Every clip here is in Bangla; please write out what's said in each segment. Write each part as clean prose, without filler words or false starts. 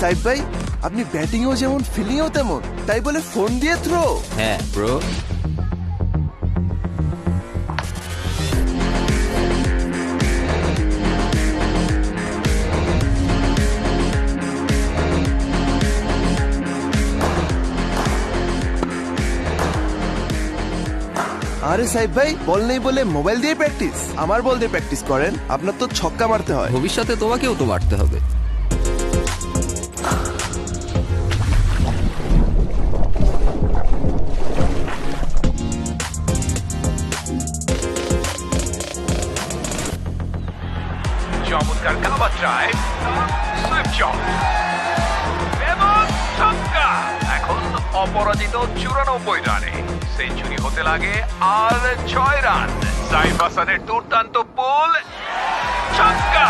সাইদ ভাই, আপনি ব্যাটিংও যেমন ফিল্ডিংও তেমন, তাই বলে ফোন দিয়ে থ্রো? হ্যাঁ ব্রো। আরে সাইদ ভাই, বল নেই বলে মোবাইল দিয়ে প্র্যাকটিস? আমার বল দিয়ে প্র্যাকটিস করেন, আপনার তো ছক্কা মারতে হয়। ভবিষ্যতে তোমাকেও তো মারতে হবে। চমৎকার কাভার ড্রাইভ, সুইপ শট এবং ছক্কা। এখন অপরাজিত 94 রানে সেঞ্চুরি হতে লাগে আর 6 রান। সাইফ হাসানের দুর্দান্ত বল, ছক্কা।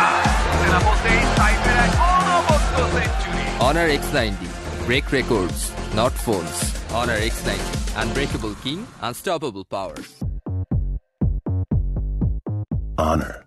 সেটা বলতেই সাইফের এক অনবদ্য century. Honor X90, break records, not phones. Honor X90, unbreakable king, unstoppable power. Honor.